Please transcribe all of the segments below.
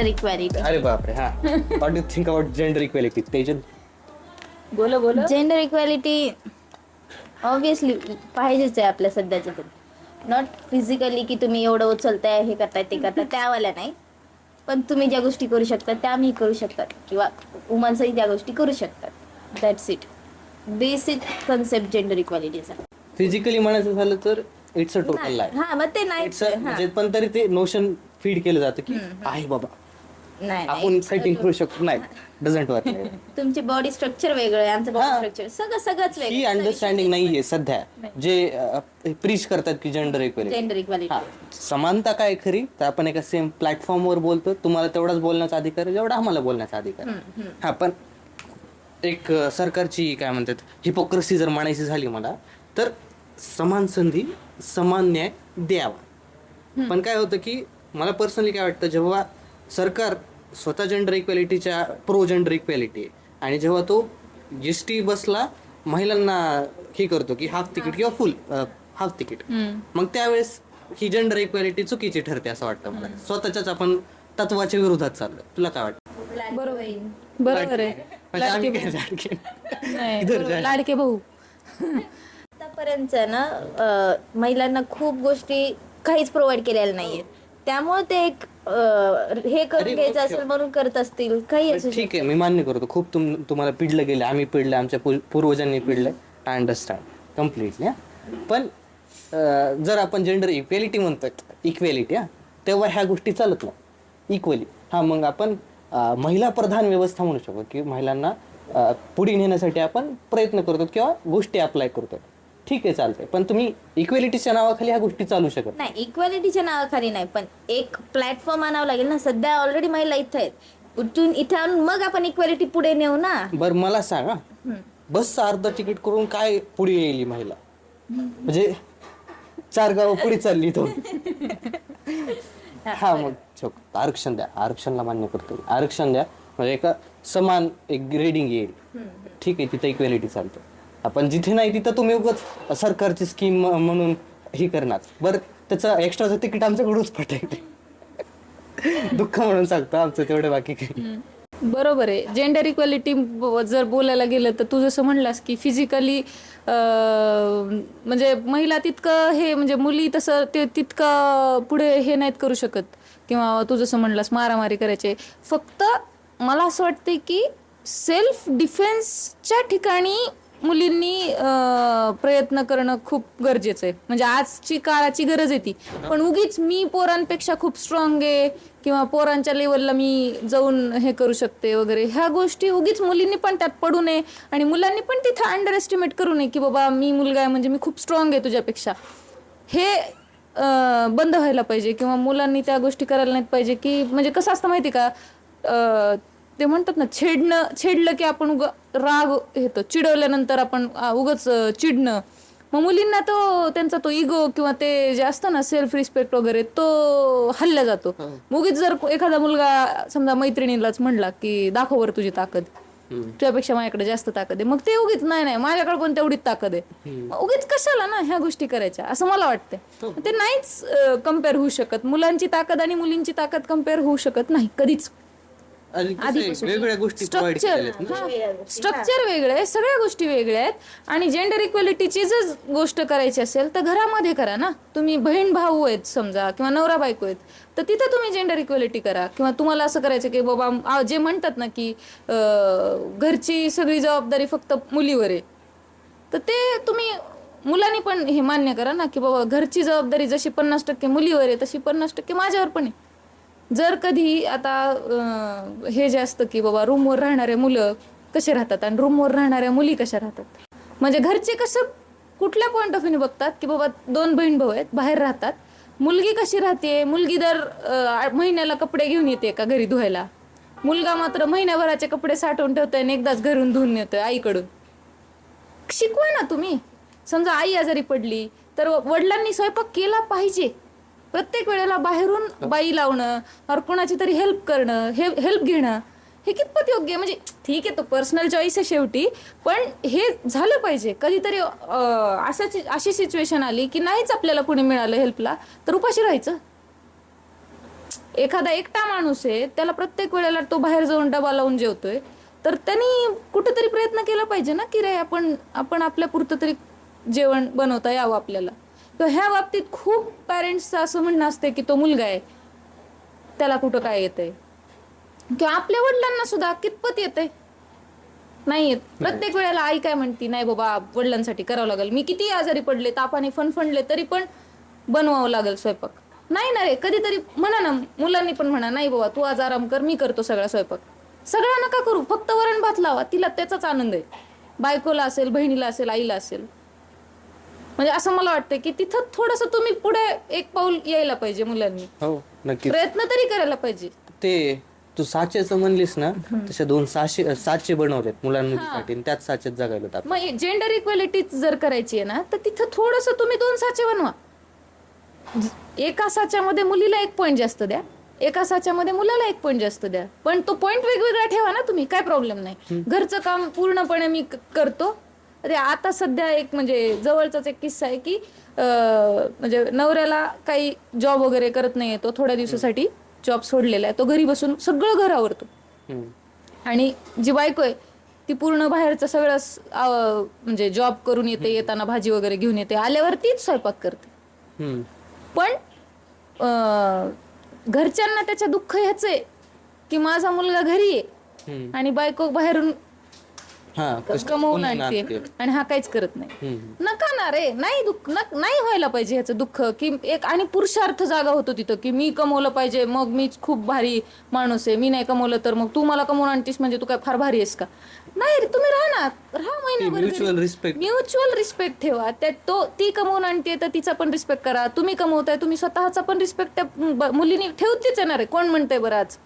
Gender equality. अरे बापरे. हा, what do think about gender equality? Tejal. बोला. जेंडर इक्वॅलिटी ऑब्विसली पाहिजेच आहे आपल्या सध्याच्या तरी. नॉट फिजिकली की तुम्ही एवढं उचलताय, हे करताय, ते करताय, त्यावाल्या नाही. पण तुम्ही ज्या गोष्टी करू शकता त्या मी करू शकतात, किंवा वुमन्सही त्या गोष्टी करू शकतात. That's it. Basic concept gender इक्वॅलिटीचा. फिजिकली म्हणायचं झालं तर इट्स अ टोटल लाईफ. हा, मग ते नाही. म्हणजे पण तरी ते नोशन फीड केलं जातं की आहे बाबा नाही आपण फायटिंग करू शकतो. नाही, डझंट वर्क. तुमचे बॉडी स्ट्रक्चर वेगळं आहे, आमचं बॉडी स्ट्रक्चर सगळंच वेगळं. ही अंडरस्टँडिंग नाहीये सध्या जे प्रीच करतात की जेंडर इक्वॅलिटी. जेंडर इक्वॅलिटी समानता काय खरी तर आपण एका सेम प्लॅटफॉर्मवर बोलतो. तुम्हाला तेवढाच बोलण्याचा अधिकार आहे जेवढा आम्हाला बोलण्याचा अधिकार आहे. हा, पण एक सरकारची काय म्हणतात हिपोक्रेसी जर म्हणायची झाली मला तर समान संधी समान न्याय द्यावा. पण काय होतं की मला पर्सनली काय वाटतं, जेव्हा सरकार स्वतः जेंडर इक्वॅलिटीच्या प्रो जेंडर इक्वॅलिटी आणि जेव्हा तो एसटी बसला महिलांना हे करतो की हाफ तिकीट किंवा फुल हाफ तिकीट, मग त्यावेळेस ही जेंडर इक्वॅलिटी चुकीची ठरते असं वाटतं मला. स्वतःच्याच आपण तत्वाच्या विरोधात चाललो. तुला काय वाटतं? बरोबर आहे. म्हणजे आम्ही काय लाडके? नाही, बरोबर. लाडके भाऊ. आतापर्यंत ना महिलांना खूप गोष्टी काहीच प्रोव्हाइड केलेल्या नाहीयेत. त्यामुळे ते एक हे करून घ्यायचं असेल म्हणून करत असतील काही असू शकतं. ठीक आहे, मी मान्य करतो. खूप तुम्हाला पिडलं गेलं, आम्ही पिडलं, आमच्या पूर्वजांनी पिडलंय. I understand completely. पण जर आपण जेंडर इक्वॅलिटी म्हणतोय, इक्वॅलिटी तेव्हा ह्या गोष्टी चालत नाही इक्वली. हा, मग आपण महिला प्रधान व्यवस्था म्हणू शकतो की महिलांना पुढे नेण्यासाठी आपण प्रयत्न करतो किंवा गोष्टी अप्लाय करतो. ठीक आहे, चालतंय. पण तुम्ही इक्वॅलिटीच्या नावाखाली ह्या गोष्टी चालू शकत नाही. इक्वॅलिटीच्या नावाखाली नाही, पण एक प्लॅटफॉर्म आणावं लागेल ना. सध्या ऑलरेडी महिला इथं आहेत, उठून इथे आणून मग आपण इक्वॅलिटी पुढे नेऊ ना. बरं, मला सांगा, बसचं अर्ध तिकीट करून काय पुढे येईल महिला? म्हणजे 4 गावं पुढे चालली तो. हा, मग आरक्षण द्या. आरक्षणला मान्य करतो. आरक्षण द्या म्हणजे एका समान एक ग्रेडिंग येईल. ठीक आहे, तिथं इक्वॅलिटी चालतं. आपण जिथे नाही तिथं तुम्ही उगाच सरकारची स्कीम म्हणून हे करणार. बरं, त्याचं एक्स्ट्राचं तिकीट आमच्याकडूनच फटायचं. दुःख म्हणून सांगतो आमचं तेवढं, बाकी काही. बरोबर आहे. जेंडर इक्वॅलिटी जर बोलायला गेलं तर तू जसं म्हणलास की फिजिकली म्हणजे महिला तितकं हे म्हणजे मुली तसं ते तितकं पुढे हे नाहीत करू शकत, किंवा तू जसं म्हणलास मारामारी करायचे. फक्त मला असं वाटतं की सेल्फ डिफेन्सच्या ठिकाणी मुलींनी प्रयत्न करणं खूप गरजेचं आहे. म्हणजे आजची काळाची गरज आहे ती. पण उगीच मी पोरांपेक्षा खूप स्ट्रॉंग आहे किंवा पोरांच्या लेवलला मी जाऊन हे करू शकते वगैरे, ह्या गोष्टी उगीच मुलींनी पण त्यात पडू नये आणि मुलांनी पण तिथं अंडर एस्टिमेट करू नये की बाबा मी मुलगा आहे म्हणजे मी खूप स्ट्रॉंग आहे तुझ्यापेक्षा. हे बंद व्हायला पाहिजे. किंवा मुलांनी त्या गोष्टी करायला नाहीत पाहिजे की म्हणजे कसं असतं माहिती का, ते म्हणतात ना छेडलं की आपण राग येतो, चिडवल्यानंतर आपण उगच चिडणं. मग मुलींना त्यांचा तो इगो किंवा ते जे असतं ना सेल्फ रिस्पेक्ट वगैरे तो हल्ला जातो. उगीच जर एखादा मुलगा समजा मैत्रिणीलाच म्हणला की दाखव बरं तुझी ताकद, तुझ्यापेक्षा माझ्याकडे जास्त ताकद आहे, मग ते उगीच नाही माझ्याकडे पण तेवढीच ताकद आहे, उगीच कशाला ना ह्या गोष्टी करायच्या असं मला वाटतंय. ते नाहीच कम्पेअर होऊ शकत. मुलांची ताकद आणि मुलींची ताकद कम्पेअर होऊ शकत नाही कधीच. वेगवेगळ्या गोष्टी स्ट्रक्चर वेगळे आहे, सगळ्या गोष्टी वेगळ्या आहेत. आणि जेंडर इक्वॅलिटीची जर गोष्ट करायची असेल तर घरामध्ये करा ना. तुम्ही बहीण भाऊ आहेत समजा किंवा नवरा बायको आहेत तर तिथं तुम्ही जेंडर इक्वॅलिटी करा. किंवा तुम्हाला असं करायचं की बाबा जे म्हणतात ना की घरची सगळी जबाबदारी फक्त मुलीवर आहे, तर ते तुम्ही मुलांनी पण हे मान्य करा ना की बाबा घरची जबाबदारी जशी 50% मुलीवर आहे तशी 50% माझ्यावर पण आहे. जर कधी आता हे जे असतं की बाबा रूमवर राहणारे मुलं कसे राहतात आणि रूमवर राहणाऱ्या मुली कशा राहतात, म्हणजे घरचे कसं कुठल्या पॉईंट ऑफ व्ह्यूने बघतात की बाबा 2 बहीण भाऊ आहेत बाहेर राहतात, मुलगी कशी राहते, मुलगी दर महिन्याला कपडे घेऊन येते का घरी धुवायला, मुलगा मात्र महिन्याभराचे कपडे साठवून ठेवतोय आणि एकदाच घरून धुवून येतोय आईकडून. शिकवा ना तुम्ही. समजा आई आजारी पडली तर वडिलांनी स्वयंपाक केला पाहिजे. प्रत्येक वेळेला बाहेरून बाई लावणं और कोणाची तरी हेल्प करणं, हेल्प घेणं हे कितपत योग्य आहे. म्हणजे ठीक आहे तो पर्सनल चॉईस आहे शेवटी, पण हे झालं पाहिजे. कधीतरी अशी सिच्युएशन आली की नाहीच आपल्याला कुणी मिळालं हेल्पला तर उपाशी राहायचं. एखादा एकटा माणूस आहे, त्याला प्रत्येक वेळेला तो बाहेर जाऊन डबा लावून जेवतोय, तर त्यांनी कुठेतरी प्रयत्न केला पाहिजे ना की रे आपण आपल्या पुरतं तरी जेवण बनवता यावं आपल्याला. तर ह्या बाबतीत खूप पॅरेंट्सचं असं म्हणणं असते की तो मुलगा आहे, त्याला कुठं काय येतंय, किंवा आपल्या वडिलांना सुद्धा कितपत येतंय, नाही येत. प्रत्येक वेळेला आई काय म्हणती, नाही बाबा वडिलांसाठी करावं लागेल, मी किती आजारी पडले, तापाने फणफणले तरी पण बनवावं लागेल स्वयंपाक. नाही ना रे, कधीतरी म्हणा ना, मुलांनी पण म्हणा, नाही बाबा तू आज आराम कर, मी करतो सगळा स्वयंपाक. सगळा नका करू, फक्त वरण भात लावा, तिला त्याचाच आनंद आहे. बायकोला असेल, बहिणीला असेल, आईला असेल. म्हणजे असं मला वाटतं की तिथं थोडंसं तुम्ही पुढे एक पाऊल यायला पाहिजे मुलांनी. हो नक्की. प्रयत्न तरी करायला पाहिजे. ते तू साचेचं म्हणलीस ना, तसे 2 साचे बनवलेत मुलांसाठी, त्याच साचेत जगायला होतं. मग जेंडर इक्वॅलिटी जर करायची आहे ना, तर तिथं थोडंसं तुम्ही 2 साचे बनवा. एका साच्यामध्ये मुलीला 1 पॉईंट जास्त द्या, एका साच्यामध्ये मुलाला 1 पॉईंट जास्त द्या, पण तो पॉईंट वेगवेगळा ठेवा ना तुम्ही, काय प्रॉब्लेम नाही. घरचं काम पूर्णपणे मी करतो. अरे आता सध्या एक म्हणजे जवळचाच एक किस्सा आहे की म्हणजे नवऱ्याला काही जॉब वगैरे करत नाहीये, तो थोड्या दिवसासाठी जॉब सोडलेला आहे, तो घरी बसून सगळं घर आवरतो. आणि जी बायको आहे ती पूर्ण बाहेरचं सगळं म्हणजे जॉब करून येते, येताना भाजी वगैरे घेऊन येते, आल्यावर तीच स्वयंपाक करते. पण घरच्यांना त्याच्या दुःख ह्याच आहे की माझा मुलगा घरी आहे आणि बायको बाहेरून कमवून आणते आणि हा काहीच करत नाही. नका ना रे, नाही दुःख नाही व्हायला पाहिजे ह्याचं दुःख. की एक आणि पुरुषार्थ जागा होतो तिथं की मी कमवलं पाहिजे, मग मीच खूप भारी माणूस आहे, मी नाही कमवलं तर मग तू मला कमवून आणतीस म्हणजे तू काय फार भारी आहेस का. नाही रे, तुम्ही राहा महिनाभर, म्युच्युअल रिस्पेक्ट ठेवा. ती कमवून आणते तर तिचा पण रिस्पेक्ट करा, तुम्ही कमवताय तुम्ही स्वतःचा पण रिस्पेक्ट त्या मुलीने ठेवतीच येणार आहे. कोण म्हणतंय बरं आज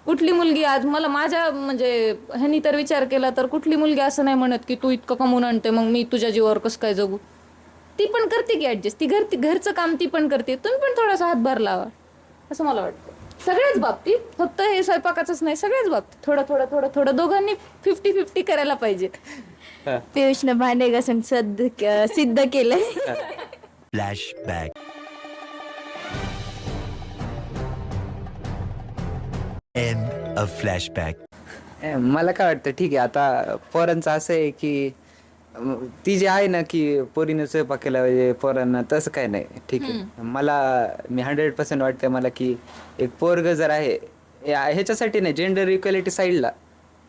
कुठली मुलगी, आज मला माझ्या म्हणजे ह्यांनी तर विचार केला तर कुठली मुलगी असं नाही म्हणत की तू इतकं कमवून आणते मग मी तुझ्या जीवावर कसं काय जगू. ती पण करते की ऍडजस्ट, ती घरचं काम ती पण करते, तुम्ही पण थोडासा हातभार लावा असं मला वाटतं. सगळ्याच बाबतीत, फक्त हे स्वयंपाकाचंच नाही, सगळ्याच बाबतीत थोडं थोडं दोघांनी 50-50 करायला पाहिजे. पियुषनं भांडे घासून सिद्ध केलंय. फ्लॅशबॅक. End of flashback. मला काय वाटतं, ठीक आहे, आता पोरांचं असं आहे की ती जी आहे ना की पोरीनं स्वयंपाक केला पाहिजे पोरांना, तसं काय नाही. ठीक आहे, मी 100% वाटतं मला की एक पोरग जर आहे ह्याच्यासाठी नाही, जेंडर इक्वॅलिटी साईडला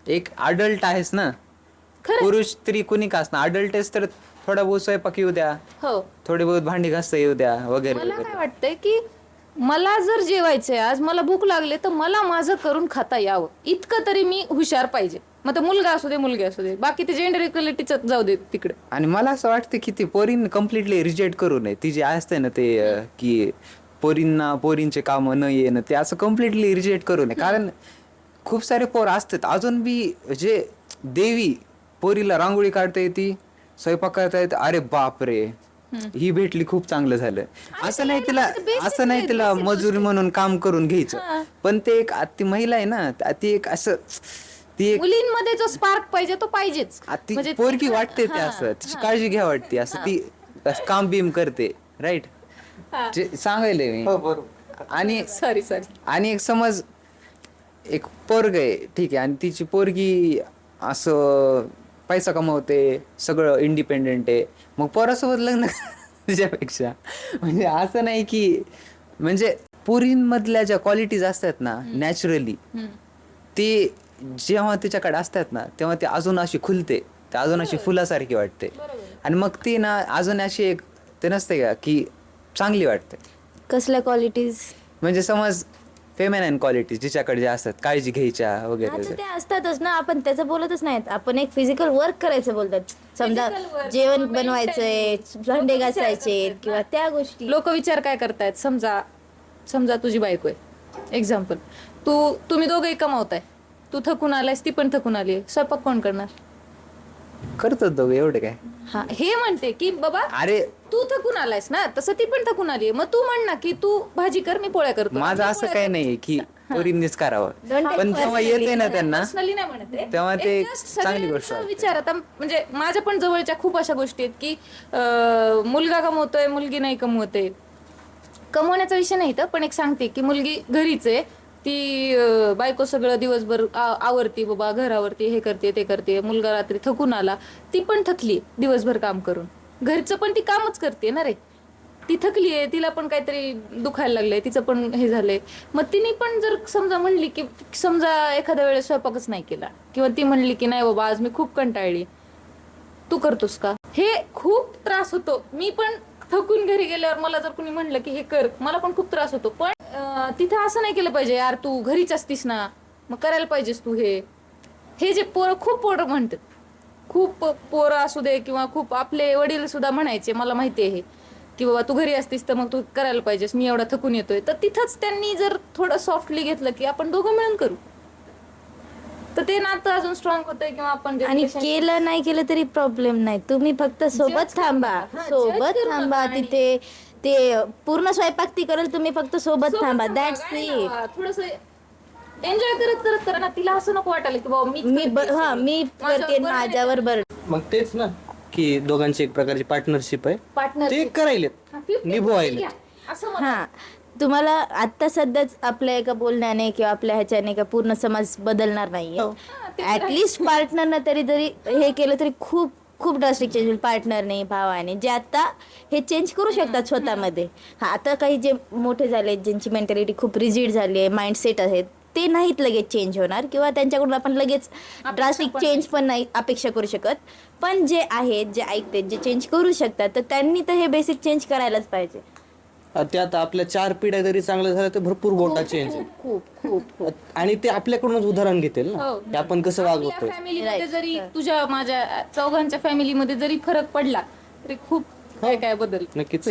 एक अडल्ट आहेस ना, पुरुष स्त्री कुणी का असणार, अडल्ट आहेस तर थोडा बहुत स्वयंपाक येऊ द्या, हो, थोडे बहुत भांडी घासता येऊ द्या वगैरे मला वगैरे. काय वाटतंय की मला जर जेवायचंय आज, मला भूक लागले तर मला माझं करून खाता यावं, इतकं तरी मी हुशार पाहिजे. मग तो मुलगा असू दे मुलगी असू दे, बाकी ते जेंडर इक्वॅलिटीच जाऊ दे तिकडे. आणि मला असं वाटतं की ती पोरींना कम्प्लिटली रिजेक्ट करू नये. ती जी असते ना ते की पोरींचे कामं न येणं, ते असं कम्प्लिटली रिजेक्ट करू नये. कारण खूप सारे पोर असतात अजून बी जे देवी पोरीला रांगोळी काढता येते, स्वयंपाक करता येते, अरे बाप रे ही भेटली खूप चांगलं झालं. असं नाही तिला मजुरी म्हणून काम करून घ्यायचं, पण ते एक ती महिला आहे ना, ती एक असं ती एक मुलींमध्ये जो स्पार्क पाहिजे तो पाहिजेच. ती पोरगी वाटते, ते असं तिची काळजी घ्या वाटते, असं ती काम बीम करते, राईट, सांगायले मी. आणि सॉरी आणि एक समज एक पोरग आहे, ठीक आहे, आणि तिची पोरगी असं पैसा कमवते, सगळं इंडिपेंडेंट आहे, मग पोरासोबत लग्न त्याच्यापेक्षा म्हणजे असं नाही की म्हणजे पोरींमधल्या ज्या क्वालिटीज असतात ना नॅचरली, ते जेव्हा तिच्याकडे असतात ना तेव्हा ते अजून अशी खुलते, ते अजून अशी फुलासारखी वाटते. आणि मग ती ना अजून अशी एक ते नसते का की चांगली वाटते. कसल्या क्वालिटीज म्हणजे समज फेमिनाईन क्वालिटीज जिच्याकडे ज्या असतात, काळजी घ्यायच्या वगैरे. ते असतातच ना, आपण त्याचं बोलतच नाहीत, आपण एक फिजिकल वर्क करायचं बोलतात. समजा जेवण बनवायचंय, भांडे घासायचे किंवा त्या गोष्टी. लोक विचार काय करतायत, समजा तुझी बायको आहे, एक्झाम्पल, तुम्ही दोघंही कमावताय, तू थकून आलायस, ती पण थकून आली, स्वयंपाक कोण करणार? करतो दोघं, एवढे काय. हा, हे म्हणते की बाबा अरे तू थकून आलायस ना, तसं ती पण थकून आली, मग तू म्हण ना की तू भाजी कर, मी पोळ्या करतो. माझं असं काही नाही की पोरींनीच करावं, पण जेव्हा येते ना त्यांना पर्सनली नाही म्हणत आहे. तेव्हा ते एक just चांगली गोष्ट सगळ्यांचा वाटते. विचार आता म्हणजे माझ्या पण जवळच्या खूप अशा गोष्टी आहेत की मुलगा कमवतोय, मुलगी नाही कमवते. कमवण्याचा विषय नाही तर, पण एक सांगते की मुलगी घरीच आहे, ती बायको सगळं दिवसभर आवरती बाबा, घरावरती हे करते ते करते, मुलगा रात्री थकून आला, ती पण थकली दिवसभर काम करून, घरचं पण ती कामच करते ना रे, ती थकली आहे, तिला पण काहीतरी दुखायला लागलंय, तिचं पण हे झालंय, मग तिने पण जर समजा म्हणली की समजा एखाद्या वेळेस स्वयंपाकच नाही केला, किंवा ती म्हणली की नाही बाबा आज मी खूप कंटाळली, तू करतोस का, हे खूप त्रास होतो. मी पण थकून घरी गेल्यावर मला जर कुणी म्हणलं की हे कर, मला पण खूप त्रास होतो. पण तिथं असं नाही केलं पाहिजे, यार तू घरीच असतीस ना मग करायला पाहिजेस तू हे जे खूप पोरं म्हणतात, खूप पोरं असू दे किंवा खूप आपले वडील सुद्धा म्हणायचे, मला माहिती आहे की बाबा तू घरी असतीस तर मग तू करायला पाहिजेस, मी एवढा थकून येतोय. तर तिथंच त्यांनी जर थोडं सॉफ्टली घेतलं की आपण दोघं मिळून करू, तर ते नातं अजून स्ट्रॉंग होतंय. किंवा आपण जे आणि relationship- केलं नाही केलं तरी प्रॉब्लेम नाही, तुम्ही फक्त सोबत थांबा, सोबत थांबा तिथे. ते पूर्ण स्वयंपाक ती करेल, तुम्ही फक्त सोबत थांबा, दॅट्स इट. थोडस एन्जॉय करत करत करा ना, तिला असं नको वाटायला की बाबा मी मी करते माझ्यावर बरं. मग तेच ना की दोघांची एक प्रकारची पार्टनरशिप आहे, पार्टनर ते करायलेत, निभवायले. असं मला हा, तुम्हाला आता सध्याच आपल्या एका बोलण्याने किंवा आपल्या ह्याच्याने का पूर्ण समाज बदलणार नाहीये. ऍटलिस्ट पार्टनरनं जरी हे केलं तरी खूप खूप ड्रास्टिक चेंज होईल, पार्टनरने, भावाने, जे आता हे चेंज करू शकतात स्वतःमध्ये. हा, आता काही जे मोठे झाले, ज्यांची मेंटॅलिटी खूप रिजिड झाली आहे, माइंडसेट आहेत, ते नाहीत लगेच चेंज होणार, किंवा त्यांच्याकडून आपण लगेच ड्रास्टिक चेंज पण नाही अपेक्षा करू शकत. पण जे आहेत, जे ऐकतात, जे चेंज करू शकतात, तर त्यांनी तर हे बेसिक चेंज करायलाच पाहिजे. ते आता आपल्या 4 पिढ्या जरी चांगलं झालं तर भरपूर मोठा चेंज आहे. खूप खूप आणि ते आपल्याकडूनच उदाहरण घेतील ना, की आपण कसं वागवतोय. फॅमिलीमध्ये जरी तुझ्या माझ्या चौघांच्या फॅमिलीमध्ये जरी फरक पडला तरी खूप काय काय बदल नक्कीच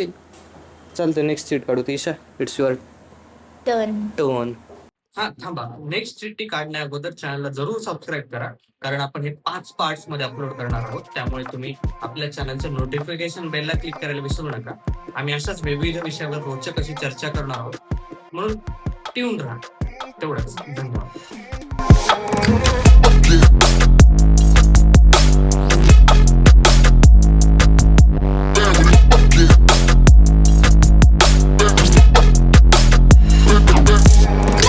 चालतं. नेक्स्ट सीट काढू ईशा, इट्स युअर टर्न. हा थांबा, नेक्स्ट चिठ्ठी काढण्या अगोदर चॅनलला जरूर सबस्क्राईब करा, कारण आपण हे 5 पार्ट्स मध्ये अपलोड करणार आहोत. त्यामुळे तुम्ही आपल्या चॅनलचं नोटिफिकेशन बेलला क्लिक करायला विसरू नका. आम्ही अशाच विविध विषयावर रोजच्या कशी चर्चा करणार आहोत, म्हणून ट्यून राहा. तेवढंच, धन्यवाद.